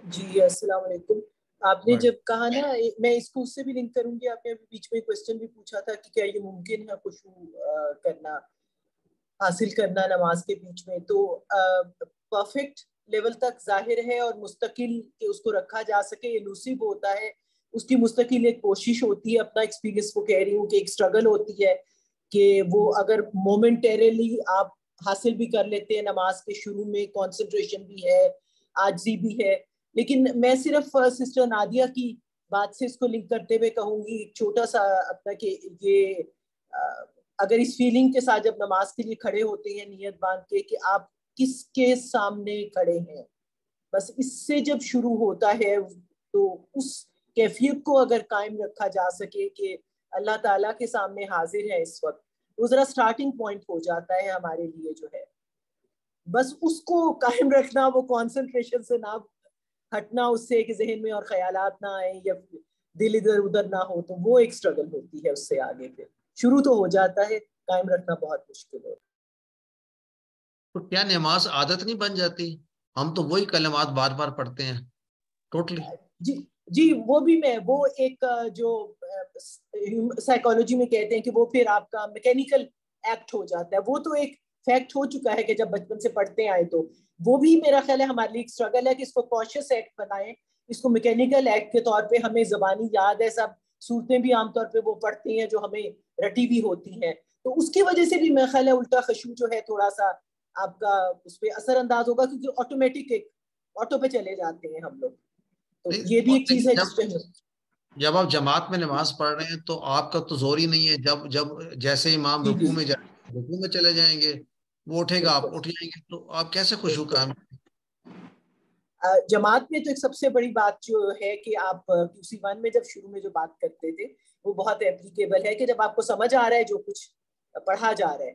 جی السلام علیکم. آپ نے Right. جب کہا نا, میں اس کو اس سے بھی لنک کروں گی, آپ نے بیچ میں کوشچن بھی پوچھا تھا کہ کیا یہ ممکن ہے خشوع کرنا, حاصل کرنا نماز کے بیچ میں, تو پرفیکٹ لیول تک ظاہر ہے اور مستقل کہ اس کو رکھا جا سکے یہ نصیب ہوتا ہے, اس کی مستقل ایک کوشش ہوتی ہے. اپنا ایکسپیرینس وہ کہہ رہی ہوں کہ ایک اسٹرگل ہوتی ہے کہ وہ اگر مومنٹریلی آپ حاصل بھی کر لیتے ہیں نماز کے شروع میں, کانسنٹریشن بھی ہے, عاجزی بھی ہے. لیکن میں صرف سسٹر نادیہ کی بات سے اس کو لنک کرتے ہوئے کہوں گی ایک چھوٹا سا اپنا کہ یہ اگر اس فیلنگ کے ساتھ جب نماز کے لیے کھڑے ہوتے ہیں نیت باندھ کے کہ آپ کس کے سامنے کھڑے ہیں, بس اس سے جب شروع ہوتا ہے تو اس کیفیت کو اگر قائم رکھا جا سکے کہ اللہ تعالیٰ کے سامنے حاضر ہے اس وقت, وہ ذرا سٹارٹنگ پوائنٹ ہو جاتا ہے ہمارے لیے جو ہے. بس اس کو قائم رکھنا, وہ کانسنٹریشن سے نہ ہٹنا اس سے کہ ذہن میں اور خیالات نہ آئیں یا دل ادھر ادھر نہ ہو, تو وہ ایک اسٹرگل ہوتی ہے. اس سے آگے پھر شروع تو ہو جاتا ہے, قائم رکھنا بہت مشکل ہے. تو کیا نماز عادت نہیں بن جاتی؟ ہم تو وہی کلمات بار بار پڑھتے ہیں. ٹوٹلی جی وہ بھی میں وہ ایک جو سائیکالوجی میں کہتے ہیں کہ وہ پھر آپ کا میکینیکل ایکٹ ہو جاتا ہے. وہ تو ایک فیکٹ ہو چکا ہے کہ جب بچپن سے پڑھتے آئے, تو وہ بھی میرا خیال ہے ہمارے لیے ایک اسٹرگل ہے کہ اس کو کانشیس ایکٹ بنائیں, اس کو میکینیکل ایکٹ کے طور پہ. ہمیں زبانی یاد ہے, سب صورتیں بھی عام طور پہ وہ پڑھتے ہیں جو ہمیں رٹی بھی ہوتی ہیں, تو اس کی وجہ سے بھی میرا خیال ہے الٹا خشوع جو ہے تھوڑا سا آپ کا اس پہ اثر انداز ہوگا, کیونکہ آٹومیٹک ایک آٹو پہ چلے جاتے ہیں ہم لوگ. تو یہ بھی ایک چیز ہے جس پہ جب آپ جماعت میں نماز پڑھ رہے ہیں تو آپ کا تو زور ہی نہیں ہے. جب جیسے امام رکوع میں جائیں رکوع میں چلے جائیں گے, وہ اٹھے گا آپ اٹھ جائیں گے, تو آپ کیسے خشوع قائم؟ جماعت میں تو ایک سب سے بڑی بات جو ہے کہ آپ QC1 میں جب شروع میں جو بات کرتے تھے وہ بہت اپلیکیبل ہے کہ جب آپ کو سمجھ آ رہا ہے جو کچھ پڑھا جا رہا ہے,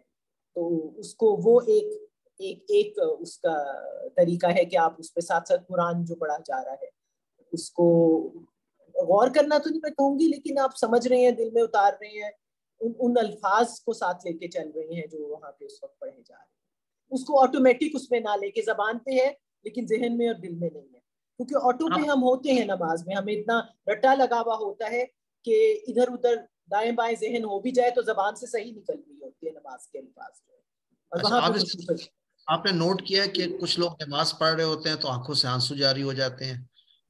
تو اس کو وہ ایک اس کا طریقہ ہے کہ آپ اس پہ ساتھ ساتھ قرآن جو پڑھا جا رہا ہے اس کو غور کرنا تو نہیں میں کہوں گی, لیکن آپ سمجھ رہے ہیں, دل میں اتار رہے ہیں, ان الفاظ کو ساتھ لے کے چل رہے ہیں جو وہاں پہ اس وقت پڑھے جا رہے ہیں. اس کو آٹومیٹک اس میں نہ لے کے, زبان پہ ہے لیکن ذہن میں اور دل میں نہیں ہے, کیونکہ آٹو پہ ہم ہوتے ہیں نماز میں, ہمیں اتنا رٹا لگا ہوا ہوتا ہے کہ ادھر ادھر دائیں بائیں ذہن ہو بھی جائے تو زبان سے صحیح نکل رہی ہوتی ہے نماز کے الفاظ جو ہے, اور وہاں پہ خشوع. آپ نے نوٹ کیا کہ کچھ لوگ نماز پڑھ رہے ہوتے ہیں تو آنکھوں سے آنسو جاری ہو جاتے ہیں.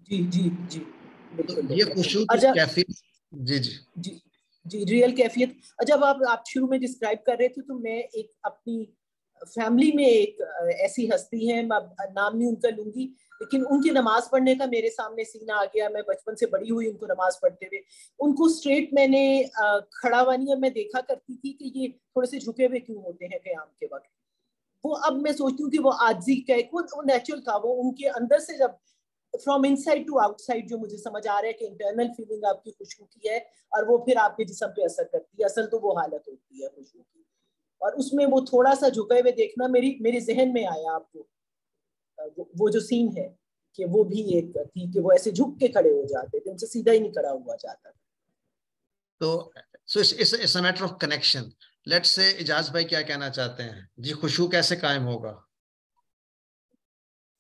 جی جی جی بالکل. یہ خشوع کی کیفیت. جی جی جی جی ریئل کیفیت. جب آپ شروع میں ڈسکرائب کر رہے تھے تو میں ایک اپنی فیملی میں ایک ایسی ہستی ہیں, نام نہیں ان کا لوں گی, لیکن ان کی نماز پڑھنے کا میرے سامنے سینہ آ گیا. میں بچپن سے بڑی ہوئی ان کو نماز پڑھتے ہوئے, ان کو اسٹریٹ میں نے کھڑا ہوا نہیں, میں دیکھا کرتی تھی کہ یہ تھوڑے سے جھکے ہوئے کیوں ہوتے ہیں قیام کے وقت. وہ اب میں سوچتی ہوں کہ وہ عاجزی کا ایک وہ نیچرل تھا, وہ ان کے اندر سے جب from inside to outside جو مجھے سمجھ آ رہا ہے کہ انٹرنل فیلنگ آپ کی خشوع کی ہے اور وہ پھر آپ کے جسم پہ اثر کرتی ہے. اصل تو وہ حالت ہوتی ہے خشوع کی, اور اس میں وہ تھوڑا سا جھکے ہوئے دیکھنا میرے ذہن میں آیا. آپ کو وہ جو سین ہے کہ وہ بھی ایک تھی کہ وہ ایسے جھک کے کھڑے ہو جاتے تھے, ان سے سیدھا ہی نہیں کھڑا ہوا جاتا. تو it's a matter of connection. Let's say اجاز بھائی کیا کہنا چاہتے ہیں جی, خشوع کیسے قائم ہوگا؟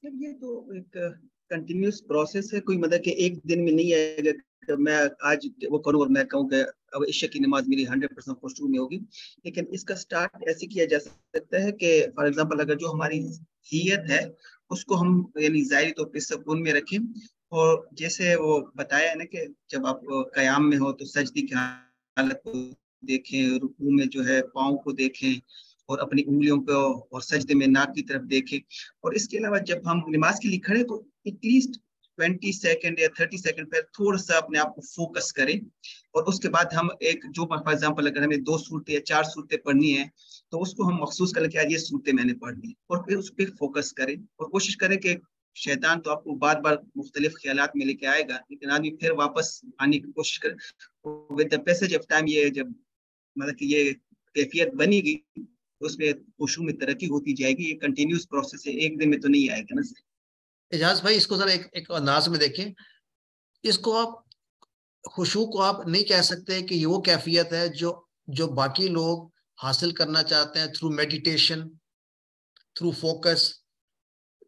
یہ تو ایک کنٹینیوس پروسیس ہے, کوئی مطلب کہ ایک دن میں نہیں آئے گا کہ میں آج وہ کروں اور میں کہوں کہ اب عشاء کی نماز میری 100% خشوع میں ہوگی. لیکن اس کا سٹارٹ ایسے کیا جا سکتا ہے کہ فار ایگزامپل اگر جو ہماری نیت ہے اس کو ہم یعنی ظاہری طور پہ سکون میں رکھیں, اور جیسے وہ بتایا ہے نا کہ جب آپ قیام میں ہو تو سجدی کی حالت کو دیکھیں, رکوع میں جو ہے پاؤں کو دیکھیں اور اپنی انگلیوں کو اور سجدے میں ناک کی طرف دیکھیں. اور اس کے علاوہ جب ہم نماز کے لیے کھڑے تو ایٹ لیسٹ 20 سیکنڈ یا 30 سیکنڈ پہ تھوڑا سا اپنے آپ کو فوکس کریں, اور اس کے بعد ہم ایک جو فار ایگزامپل اگر ہمیں 2 صورتیں یا 4 صورتیں پڑھنی ہیں تو اس کو ہم مخصوص کریں کہ یہ صورتیں میں نے پڑھنی, اور پھر اس پہ فوکس کریں اور کوشش کریں کہ شیطان تو آپ کو بار بار مختلف خیالات میں لے کے آئے گا, لیکن آدمی پھر واپس آنے کی کوشش کرے. With the passage of time یہ جب مطلب کہ یہ کیفیت بنی گی اس میں خشوع میں ترقی ہوتی جائے گی. یہ کنٹینیوس پروسیس ہے, ایک دن میں تو نہیں آئے گا نا. اجاز بھائی اس کو ذرا ایک انداز میں دیکھیں, اس کو آپ خشوع کو آپ نہیں کہہ سکتے کہ یہ وہ کیفیت ہے جو باقی لوگ حاصل کرنا چاہتے ہیں through meditation, through focus.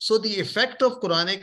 So the effect of Quranic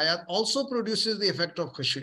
ayat also produces the effect of khushu,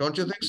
Don't you think so?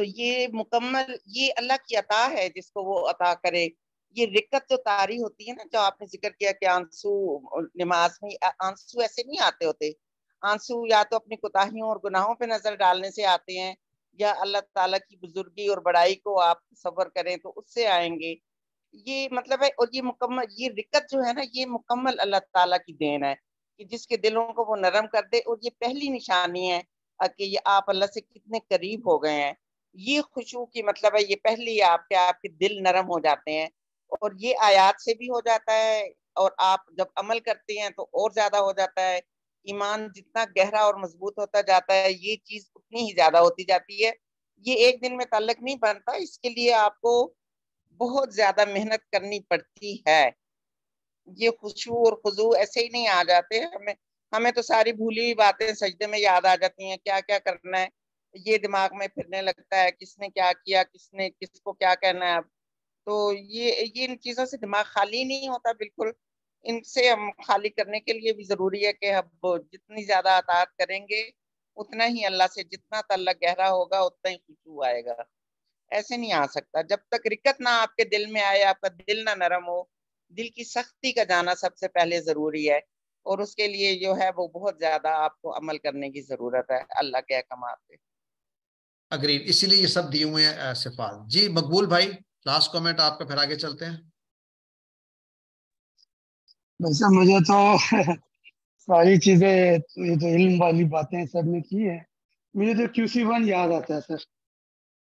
تو یہ مکمل یہ اللہ کی عطا ہے جس کو وہ عطا کرے. یہ رکت جو طاری ہوتی ہے نا، جو آپ نے ذکر کیا کہ آنسو نماز میں، آنسو ایسے نہیں آتے ہوتے. آنسو یا تو اپنی کوتاہیوں اور گناہوں پہ نظر ڈالنے سے آتے ہیں، یا اللہ تعالیٰ کی بزرگی اور بڑائی کو آپ تصور کریں تو اس سے آئیں گے. یہ مطلب ہے، اور یہ مکمل یہ رکت جو ہے نا، یہ مکمل اللہ تعالیٰ کی دین ہے کہ جس کے دلوں کو وہ نرم کر دے. اور یہ پہلی نشانی ہے کہ یہ آپ اللہ سے کتنے قریب ہو گئے ہیں. یہ خشوع کی مطلب ہے یہ پہلی آپ کے دل نرم ہو جاتے ہیں. اور یہ آیات سے بھی ہو جاتا ہے، اور آپ جب عمل کرتے ہیں تو اور زیادہ ہو جاتا ہے. ایمان جتنا گہرا اور مضبوط ہوتا جاتا ہے یہ چیز اتنی ہی زیادہ ہوتی جاتی ہے. یہ ایک دن میں تعلق نہیں بنتا، اس کے لیے آپ کو بہت زیادہ محنت کرنی پڑتی ہے. یہ خشوع اور خضوع ایسے ہی نہیں آ جاتے. ہمیں تو ساری بھولی ہوئی باتیں سجدے میں یاد آ جاتی ہیں، کیا کیا کرنا ہے یہ دماغ میں پھرنے لگتا ہے، کس نے کیا کیا، کس کو کیا کہنا ہے. اب تو یہ ان چیزوں سے دماغ خالی نہیں ہوتا بالکل. ان سے ہم خالی کرنے کے لیے بھی ضروری ہے کہ ہم جتنی زیادہ اطاعت کریں گے اتنا ہی اللہ سے جتنا تعلق گہرا ہوگا اتنا ہی خشوع آئے گا. ایسے نہیں آ سکتا جب تک رکت نہ آپ کے دل میں آئے، آپ کا دل نہ نرم ہو. دل کی سختی کا جانا سب سے پہلے ضروری ہے، اور اس کے لیے جو ہے وہ بہت زیادہ آپ کو عمل کرنے کی ضرورت ہے اللہ کے احکامات پہ. اگریڈ، اسی لیے یہ سب دیے ہوئے ہیں صفات. جی مقبول بھائی، لاسٹ کامنٹ آپ کا، پھر آگے چلتے ہیں. ویسے مجھے تو ساری چیزیں یہ تو علم والی باتیں سب نے کی ہیں. مجھے تو QC1 یاد آتا ہے سر،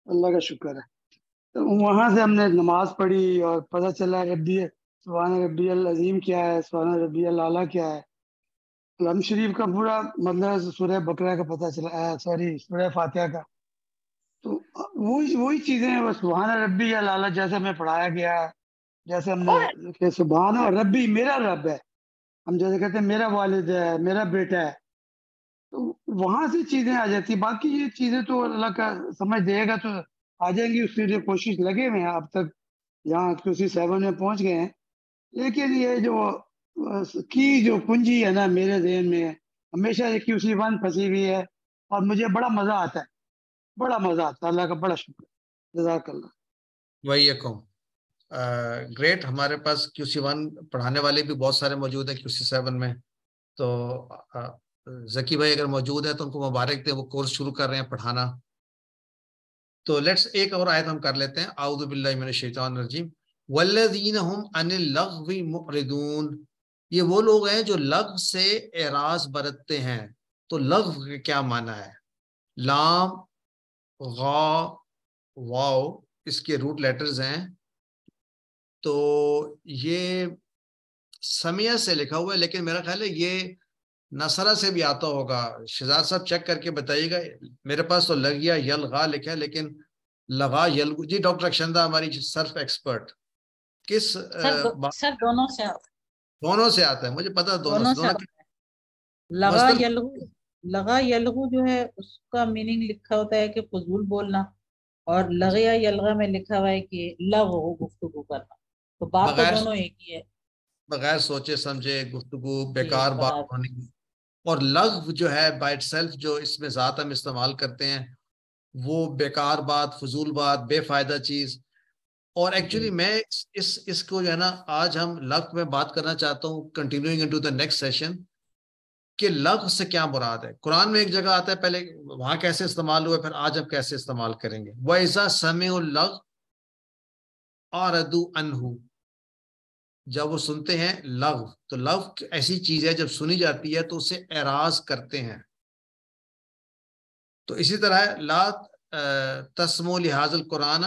اللہ کا شکر ہے. تو وہاں سے ہم نے نماز پڑھی اور پتہ چلا سبحان ربی العظیم کیا ہے، سبحان ربی الاعلیٰ کیا ہے. قرآن شریف کا پورا مطلب سورہ بقرہ کا پتہ چلا، سورہ فاتحہ کا. تو وہی چیزیں ہیں، بس سبحان ربی الاعلیٰ جیسے ہمیں پڑھایا گیا، جیسے ہم نے کہ سبحان ربی میرا رب ہے، ہم جیسے کہتے ہیں میرا والد ہے، میرا بیٹا ہے. تو وہاں سے چیزیں آ جاتی. باقی یہ چیزیں تو اللہ کا سمجھ دے گا تو آ جائیں گی. اس کے لیے کوشش لگے ہوئے ہیں، اب تک یہاں QC7 میں پہنچ گئے ہیں. لیکن یہ جو کنجی ہے نا میرے ذہن میں ہمیشہ یہ QC1 پھنسی ہوئی ہے، اور مجھے بڑا مزہ آتا ہے، بڑا مزہ آتا ہے. اللہ کا بڑا شکر، جزاک اللہ. وعلیکم. گریٹ. ہمارے پاس QC1 پڑھانے والے بھی بہت سارے موجود ہیں QC7 میں. تو ذکی بھائی اگر موجود ہے تو ان کو مبارک دیں، وہ کورس شروع کر رہے ہیں پڑھانا. تو لیٹس ایک اور آیت ہم کر لیتے ہیں. اعوذ باللہ من الشیطان الرجیم. والذین هم عن اللغو معرضون. یہ وہ لوگ ہیں جو لغو سے اعراض برتتے ہیں. تو لغو کا کیا معنی ہے؟ لام، غا، واو اس کے روٹ لیٹرز ہیں. تو یہ سمیہ سے لکھا ہوا ہے، لیکن میرا خیال ہے یہ نصرہ سے بھی آتا ہوگا. شہزاد صاحب چیک کر کے بتائیے گا. میرے پاس تو لگیا یلغا لکھا ہے، لیکن لغا یلغو. جی ڈاکٹر اکشندہ ہماری صرف ایکسپرٹ، کس سر دونوں سے آتا ہے. مجھے پتا دونوں سے لغا یلغو جو ہے اس کا میننگ لکھا ہوتا ہے کہ فضول بولنا، اور لغیا یلغا میں لکھا ہوا ہے کہ لغو گفتگو کرنا. تو بات تو دونوں ایک ہی ہے، بغیر سوچے سمجھے گفتگو، بیکار بات ہونی. اور لغو جو ہے بائی اٹ سیلف جو اس میں ذات ہم استعمال کرتے ہیں وہ بیکار بات، فضول بات، بے فائدہ چیز. اور ایکچولی میں اس کو جو ہے نا آج ہم لغو میں بات کرنا چاہتا ہوں، continuing into the next session, کہ لغو سے کیا مراد ہے. قرآن میں ایک جگہ آتا ہے، پہلے وہاں کیسے استعمال ہوا، پھر آج ہم کیسے استعمال کریں گے. وَإِذَا سَمِعُوا اللَّغْوَ أَعْرَضُوا عَنْهُ. جب وہ سنتے ہیں لغو، تو لغو ایسی چیز ہے جب سنی جاتی ہے تو اسے اعراض کرتے ہیں. تو اسی طرح لا تسمعوا لهذا القرآن،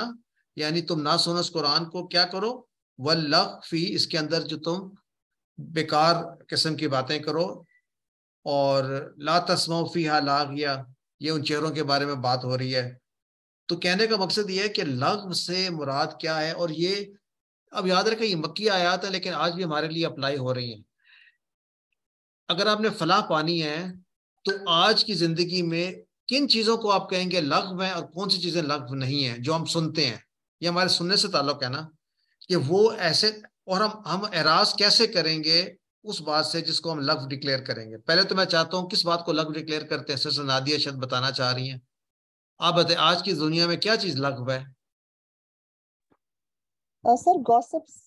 یعنی تم نہ سنو اس قرآن کو، کیا کرو، واللغو فی، اس کے اندر جو تم بیکار قسم کی باتیں کرو. اور لا تسمعوا فیہا لاغیا، یہ ان چہروں کے بارے میں بات ہو رہی ہے. تو کہنے کا مقصد یہ ہے کہ لغو سے مراد کیا ہے. اور یہ اب یاد رکھیں یہ مکی آیات ہے، لیکن آج بھی ہمارے لیے اپلائی ہو رہی ہیں. اگر آپ نے فلاح پانی ہے تو آج کی زندگی میں کن چیزوں کو آپ کہیں گے لغو ہیں، اور کون سی چیزیں لغو نہیں ہیں جو ہم سنتے ہیں. یہ ہمارے سننے سے تعلق ہے نا، کہ وہ ایسے. اور ہم اعراض کیسے کریں گے اس بات سے جس کو ہم لغو ڈکلیئر کریں گے. پہلے تو میں چاہتا ہوں کس بات کو لغو ڈکلیئر کرتے ہیں. سسٹر نادیہ شاید بتانا چاہ رہی ہیں. آپ بتائیں آج کی دنیا میں کیا چیز لغو ہے؟ سر گوسپس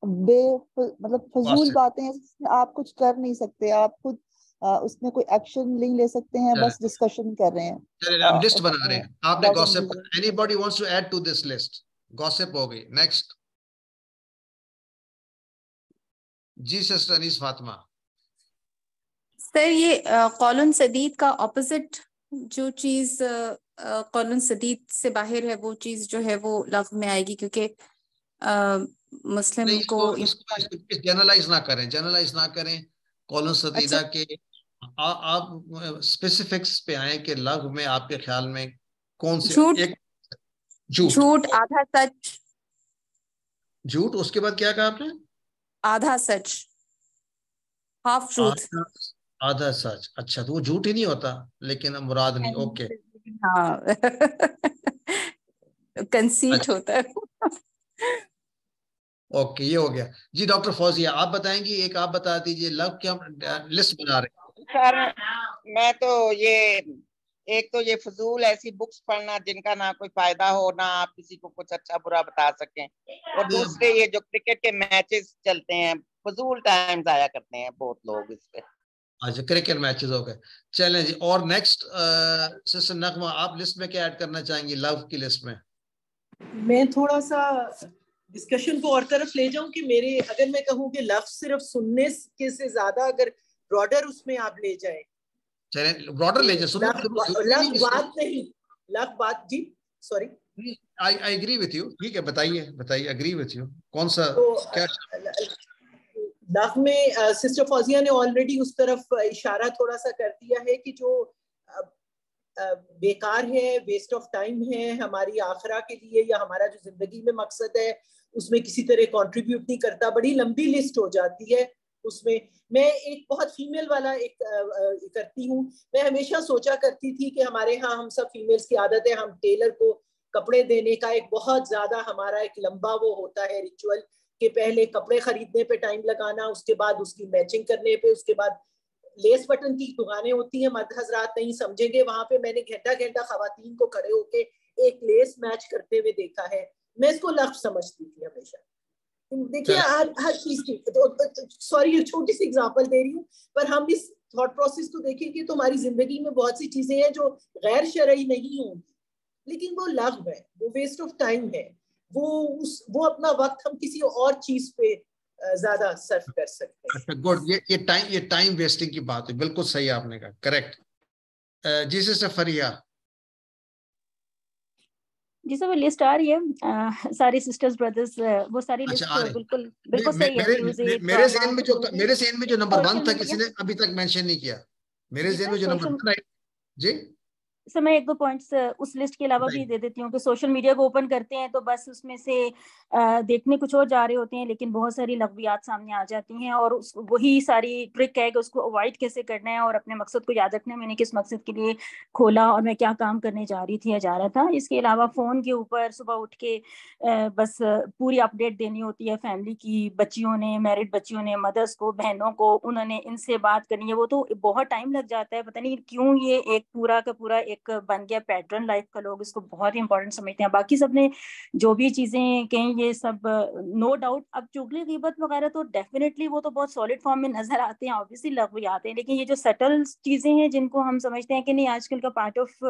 مطلب فضول باتیں ہیں جس میں آپ کچھ کر نہیں سکتے, آپ خود اس میں کوئی ایکشن نہیں لے سکتے ہیں, بس ڈسکشن کر رہے ہیں. چلیں ہم لسٹ بنا رہے ہیں. آپ نے gossip, anybody wants to add to this list? Gossip ہو گئی. نیکسٹ جی سسٹر انیس فاطمہ. سر یہ قول سدید کا اپوزٹ جو چیز قول سدید سے باہر ہے وہ چیز جو ہے وہ لغو میں آئے گی, کیونکہ مسلم کو جنرلائز نہ کریں, جنرلائز نہ کریں قول سدیدہ کے. آپ اسپیسیفکس پہ آئیں کہ لغو میں آپ کے خیال میں کون سے؟ جھوٹ, آدھا سچ. جھوٹ, اس کے بعد کیا کہا آپ نے؟ آدھا سچ, ہاف ٹروتھ. آدھا سچ. اچھا تو وہ جھوٹ ہی نہیں ہوتا لیکن مراد نہیں. اوکے ہاں کنسیٹ ہوتا ہے. اوکے یہ ہو گیا. جی ڈاکٹر فوزیہ آپ بتائیں گی, ایک آپ بتا دیجئے لغو کی ہم لسٹ بنا رہے ہیں. سر میں تو یہ ایک تو یہ فضول ایسی بکس پڑھنا جن کا نہ کوئی فائدہ ہو, نہ آپ کسی کو کچھ اچھا برا بتا سکیں, اور دوسرے یہ جو کرکٹ کے میچز چلتے ہیں فضول ٹائم ضائع کرتے ہیں بہت لوگ اس پہ. اچھا کرکٹ میچز ہو گئے. چلیں جی, اور نیکسٹ سسٹر نغمہ آپ لسٹ میں کیا ایڈ کرنا چاہیں گی لغو کی لسٹ میں؟ میں تھوڑا سا ڈسکشن کو اور طرف لے جاؤں کہ میرے اگر میں کہوں کہ لفظ صرف سننے کے سے زیادہ اگر براڈر اس میں آپ لے جائیں, چلیں براڈر لے جائیں, لفظ بات نہیں, لفظ بات. جی sorry, I agree with you. ٹھیک ہے بتائیے بتائیے, agree with you. کون سا کیا لفظ میں سسٹر فوزیہ نے آلریڈی اس طرف اشارہ تھوڑا سا کر دیا ہے کہ جو بیکار ہے, ویسٹ آف ٹائم ہے ہماری آخرہ کے لیے, یا ہمارا جو زندگی میں مقصد ہے اس میں کسی طرح کنٹریبیوٹ نہیں کرتا. بڑی لمبی لسٹ ہو جاتی ہے اس میں. میں ایک بہت فیمیل والا ایک کرتی ہوں. میں ہمیشہ سوچا کرتی تھی کہ ہمارے ہاں ہم سب فیمیلز کی عادت ہے, ہم ٹیلر کو کپڑے دینے کا ایک بہت زیادہ ہمارا ایک لمبا وہ ہوتا ہے ریچول, کہ پہلے کپڑے خریدنے پہ ٹائم لگانا, اس کے بعد اس کی میچنگ کرنے پہ, اس کے بعد لیس بٹن کی دکانیں ہوتی ہیں, مرد حضرات نہیں سمجھیں گے, وہاں پہ میں نے گھنٹہ گھنٹہ خواتین کو کھڑے ہو کے ایک لیس میچ کرتے ہوئے دیکھا ہے. میں اس کو لفظ سمجھتی تھی ہمیشہ. دیکھیے ہر چیز کی, سوری چھوٹی سی اگزامپل دے رہی ہوں, پر ہم اس تھاٹ پروسیس کو دیکھیں گے تو ہماری زندگی میں بہت سی چیزیں ہیں جو غیر شرعی نہیں ہوں گی, لیکن وہ لغو ہے, وہ ویسٹ آف ٹائم ہے, وہ اپنا وقت ہم کسی اور چیز پہ زیادہ صرف کر سکتے ہیں. گڈ, یہ ٹائم ویسٹنگ کی بات ہے, بالکل صحیح آپ نے کہا, کریکٹ. جی سسٹر فریہ. جی سر وہ لسٹ آ رہی ہے, ساری سسٹرز بردرز وہ ساری لسٹ بالکل بالکل صحیح ہے. میرے ذہن میں جو نمبر 1 تھا کسی نے ابھی تک مینشن نہیں کیا. میرے ذہن میں جو نمبر 1 ہے. جی سر میں ایک دو پوائنٹس اس لسٹ کے علاوہ بھی دے دیتی ہوں کہ سوشل میڈیا کو اوپن کرتے ہیں تو بس اس میں سے دیکھنے کچھ اور جا رہے ہوتے ہیں, لیکن بہت ساری لغویات سامنے آ جاتی ہیں, اور وہی ساری ٹرک ہے کہ اس کو اوائڈ کیسے کرنا ہے اور اپنے مقصد کو یاد رکھنا ہے, میں نے کس مقصد کے لیے کھولا اور میں کیا کام کرنے جا رہی تھی یا جا رہا تھا. اس کے علاوہ فون کے اوپر صبح اٹھ کے بس پوری اپڈیٹ دینی ہوتی ہے فیملی کی, بچیوں نے, میرڈ بچیوں نے, مدرس کو, بہنوں کو, انہوں نے ان سے بات کرنی ہے, وہ تو بہت ٹائم لگ جاتا ہے. پتہ نہیں کیوں یہ ایک پورا کا پورا ایک بن گیا پیٹرن لائف کا, لوگ اس کو بہت ہی امپورٹنٹ سمجھتے ہیں. باقی سب نے جو بھی چیزیں کہیں یہ سب نو ڈاؤٹ, اب چغلی غیبت وغیرہ تو ڈیفینیٹلی وہ تو بہت سالڈ فارم میں نظر آتے ہیں, obviously لغویات ہیں, لیکن یہ جو سٹل چیزیں ہیں جن کو ہم سمجھتے ہیں کہ نہیں آج کل کا پارٹ آف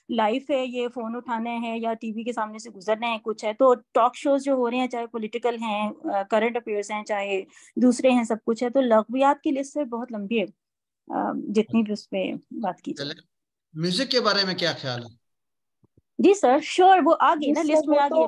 لائف ہے, یہ فون اٹھانا ہے یا ٹی وی کے سامنے سے گزرنا ہے کچھ ہے, تو ٹاک شوز جو ہو رہے ہیں چاہے پولیٹیکل ہیں, کرنٹ افیئرس ہیں, چاہے دوسرے ہیں, سب کچھ ہے. تو لغویات کی لسٹ سے بہت لمبی ہے جتنی بھی اس پہ بات کی جائے. میوزک کے بارے میں کیا خیال ہے؟ جی سر شور, وہ آ گئی نا لسٹ میں, آ گئی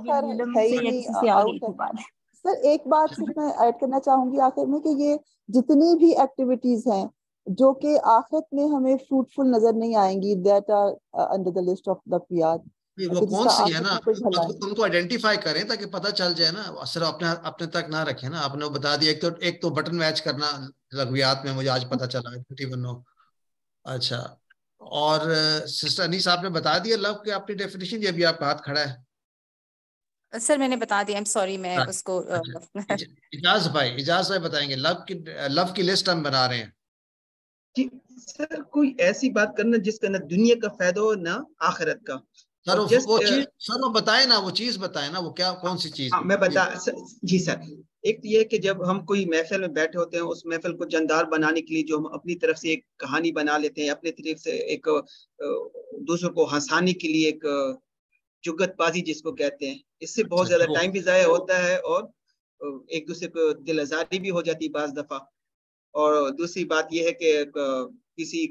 ابھی. سر ایک بات صرف میں ایڈ کرنا چاہوں گی آخر میں کہ یہ جتنی بھی ایکٹیویٹیز ہیں جو کہ آخرت میں ہمیں فروٹفل نظر نہیں آئیں گی, that are under the list of لغویات. وہ کون سی ہے نا, ان کو آئیڈینٹیفائی کریں تاکہ پتہ چل جائے نا, صرف اپنے تک نہ رکھیں نا. آپ نے بتا دیا ایک تو بٹن میچ کرنا لغویات میں, مجھے آج پتہ چلا. اچھا, اور سسٹر انیس آپ نے بتا دیا لو کی اپنی ڈیفینیشن, یہ بھی آپ کا ہاتھ کھڑا ہے. سر میں نے بتا دیا, سوری میں اس کو. اجاز بھائی بتائیں گے لو کی لسٹ ہم بنا رہے ہیں. جی سر کوئی ایسی بات کرنا جس کا نہ دنیا کا فائدہ ہو نہ آخرت کا. سر وہ چیز سر وہ بتائے نا، وہ چیز بتائے نا، وہ کیا کون سی چیز؟ میں بتا جی سر. ایک یہ کہ جب ہم کوئی محفل میں بیٹھے ہوتے ہیں، اس محفل کو جاندار بنانے کے لیے جو ہم اپنی طرف سے ایک کہانی بنا لیتے ہیں، اپنی طرف سے ایک دوسروں کو ہنسانے کے لیے ایک جگت بازی جس کو کہتے ہیں، اس سے بہت زیادہ ٹائم بھی ضائع ہوتا ہے اور ایک دوسرے کو دل آزاری بھی ہو جاتی ہے بعض دفعہ. اور دوسری بات یہ ہے کہ کسی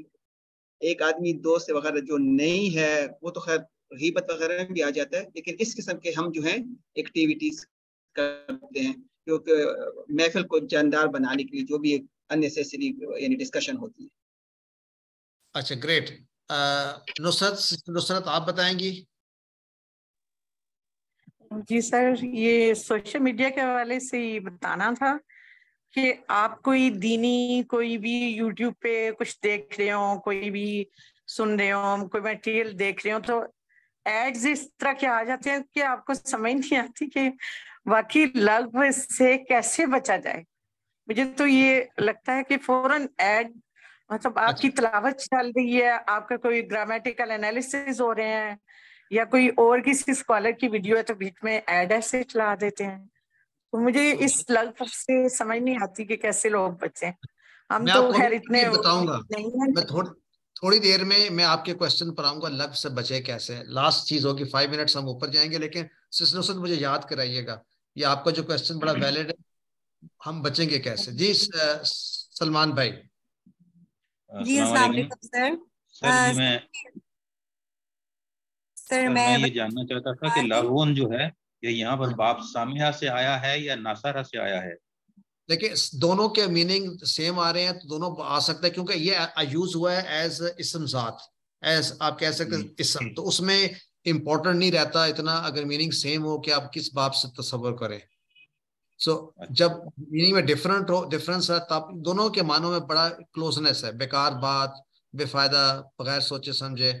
ایک آدمی دوست وغیرہ جو نہیں ہے وہ تو خیر غیبت وغیرہ میں بھی آ جاتا ہے، لیکن اس قسم کے ہم جو ہیں ایکٹیویٹیز کرتے ہیں کیونکہ محفل کو جاندار بنانے کے لیے جو بھی ایک اننیسیسری یعنی ڈسکشن ہوتی ہے. اچھا گریٹ. نصرت آپ بتائیں گی؟ جی سر، یہ سوشل میڈیا کے حوالے سے ہی بتانا تھا کہ آپ کوئی دینی کوئی بھی یوٹیوب پہ کچھ دیکھ رہے ہوں، کوئی بھی سن رہے ہوں، کوئی میٹیریل دیکھ رہے ہوں، تو ایڈز اس طرح کے آ جاتے ہیں کہ آپ کو سمجھ نہیں آتی کہ واقعی لغو سے کیسے بچا جائے. مجھے تو یہ لگتا ہے کہ فوراً ایڈ، مطلب آپ کی تلاوت چل رہی ہے، آپ کا کوئی گرامیٹیکل انالیسز ہو رہے ہیں یا کوئی اور کسی اسکالر کی ویڈیو ہے تو بیچ میں ایڈ ایسے چلا دیتے ہیں. تو مجھے اس لغو سے سمجھ نہیں آتی کہ کیسے لوگ بچیں. ہم میں تو آپ کو خیر اتنے بتاؤں گا، نہیں ہیں. میں تھوڑی دیر میں آپ کے کوشچن پر آؤں گا، لغو سے بچے کیسے. لاسٹ چیز ہوگی 5 منٹس ہم اوپر جائیں گے، لیکن سسٹر مجھے یاد کرائیے گا یہ آپ کا جو کوشچن بڑا ویلڈ ہے، ہم بچیں گے کیسے. جی سلمان بھائی. جی السلام علیکم سر. سر میں یہ جاننا چاہتا تھا کہ لاغون جو ہے یہ یہاں پر باپ سامعہ سے آیا ہے یا ناصرہ سے آیا ہے؟ دیکھیں دونوں کے میننگ سیم آ رہے ہیں، تو دونوں آ سکتا ہے کیونکہ یہ یوز ہوا ہے ایز اسم ذات، ایز آپ کہہ سکتے ہیں اسم، تو اس میں امپورٹنٹ نہیں رہتا اتنا اگر میننگ سیم ہو کہ آپ کس باپ سے تصور کریں. سو جب میننگ میں ڈفرنس ہے تب دونوں کے معنوں میں بڑا کلوزنس ہے. بیکار بات، بے فائدہ، بغیر سوچے سمجھے،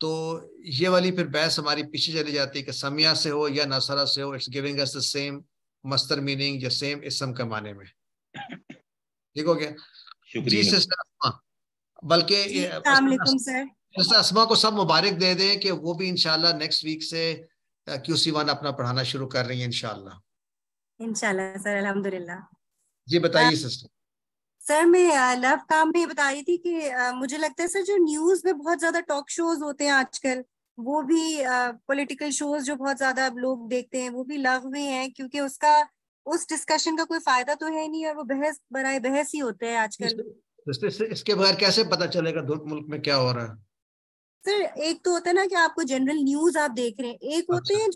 تو یہ والی پھر بحث ہماری پیچھے چلی جاتی ہے کہ سمیہ سے ہو یا ناصرہ سے ہو، it's giving us the same مستر میننگ یا سیم اسم کے معنی میں. ٹھیک ہو گیا؟ جی سسٹر اسما، بلکہ السلام علیکم سر. سسٹر اسما کو سب مبارک دے دیں کہ وہ بھی انشاءاللہ نیکسٹ ویک سے QC1 اپنا پڑھانا شروع کر رہی ہیں انشاءاللہ. انشاءاللہ سر، الحمدللہ. جی بتائیے سسٹر. سر میں لو کام میں یہ بتا رہی تھی کہ مجھے لگتا ہے سر جو نیوز میں بہت زیادہ ٹاک شوز ہوتے ہیں آج کل، وہ بھی پولیٹیکل شوز جو بہت زیادہ لوگ دیکھتے ہیں، وہ بھی لغو ہیں، کیونکہ اس ڈسکشن کا کوئی فائدہ تو ہے نہیں اور وہ بحث برائے بحث ہی ہوتے ہیں آج کل. اس کے بغیر کیسے پتا چلے گا ملک میں کیا ہو رہا ہے؟ سر ایک تو ہوتا ہے نا کہ آپ کو جنرل نیوز آپ دیکھ رہے ہیں، ایک ہوتے ہیں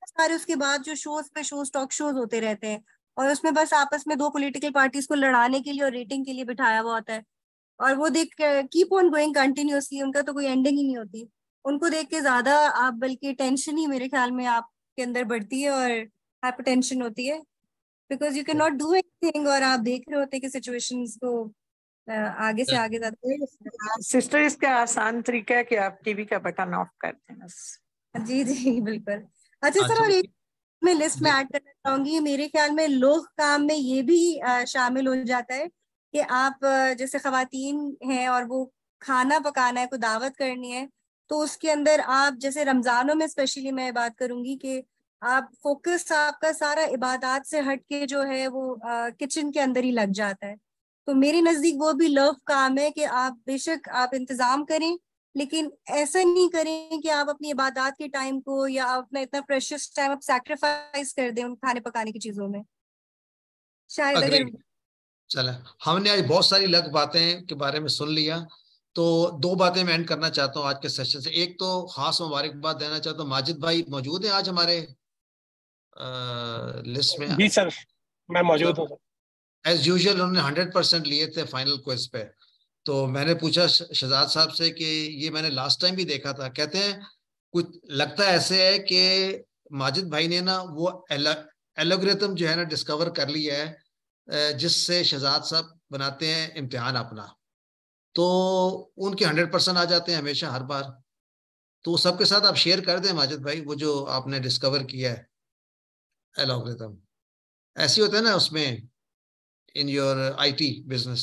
سارے اس کے بعد جو شوز ٹاک شوز ہوتے رہتے ہیں، اور اس میں بس آپس میں دو پولیٹیکل پارٹیز کو لڑانے کے لیے اور ریٹنگ کے لیے بٹھایا ہوا ہوتا ہے، اور وہ دیکھ کیپ آن گوئنگ کنٹینیوسلی، ان کا تو کوئی اینڈنگ ہی نہیں ہوتی. ان کو دیکھ کے زیادہ آپ بلکہ ٹینشن ہی میرے خیال میں آپ کے اندر بڑھتی ہے اور ہائپر ٹینشن ہوتی ہے، because you can not do any thing, اور آپ دیکھ رہے ہوتے کہ سچویشنز کو آگے سے آگے زیادہ. سسٹر اس کا آسان طریقہ ہے کہ آپ ٹی وی کا بٹن آف کر دیں بس. جی جی بالکل. اچھا سر، اور ایک میں لسٹ میں ایڈ کرنا چاہوں گی، میرے خیال میں لوگ کام میں یہ بھی شامل ہو جاتا ہے کہ آپ جیسے خواتین ہیں اور وہ کھانا پکانا ہے، کوئی دعوت کرنی ہے، تو اس کے اندر آپ جیسے رمضانوں میں اسپیشلی میں بات کروں گی کہ آپ فوکس آپ کا سارا عبادات سے ہٹ کے جو ہے وہ کچن کے اندر ہی لگ جاتا ہے. تو میرے نزدیک وہ بھی لو کام ہے کہ آپ بے شک آپ انتظام کریں، لیکن ایسا نہیں کریں کہ آپ اپنی عبادات کے ٹائم کو یا اپنا اتنا پریشیس ٹائم آپ سیکریفائز کر دیں ان کھانے پکانے کی چیزوں میں. شاید اگر چلیں ہم نے آج بہت ساری لگ باتیں کے بارے میں سن لیا، تو دو باتیں میں اینڈ کرنا چاہتا ہوں آج کے سیشن سے. ایک تو خاص مبارکباد دینا چاہتا ہوں، ماجد بھائی موجود ہیں آج ہمارے لسٹ میں؟ جی سر میں موجود ہوں. ایز یوزول انہوں نے 100% لیے تھے فائنل کوئز پہ. تو میں نے پوچھا شہزاد صاحب سے کہ یہ میں نے لاسٹ ٹائم بھی دیکھا تھا، کہتے ہیں کچھ لگتا ایسے ہے کہ ماجد بھائی نے نا وہ ایلوگریتم جو ہے نا ڈسکور کر لیا ہے جس سے شہزاد صاحب بناتے ہیں امتحان اپنا، تو ان کے 100% آ جاتے ہیں ہمیشہ ہر بار. تو سب کے ساتھ آپ شیئر کر دیں ماجد بھائی وہ جو آپ نے ڈسکور کیا ہے ایلوگریتم. ایسے ہوتا ہے نا اس میں in your IT business.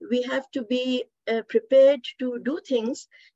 we have to be prepared to do things,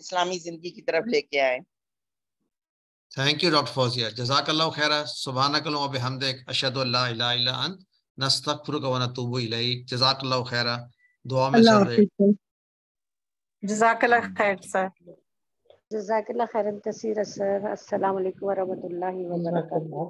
اسلامی زندگی کی طرف لے کے آئیں. Thank you doctor Fauzia. جزاک اللہ خیرہ. سبحانک اللہم و بحمدک اشہد ان لا الہ الا انت نستغفرک و نتوب الیک. جزاک اللہ خیرہ. دعا میں سب رہے. جزاک اللہ خیر سر. جزاک اللہ خیرن کثیر سر. السلام علیکم ورحمۃ اللہ وبرکاتہ.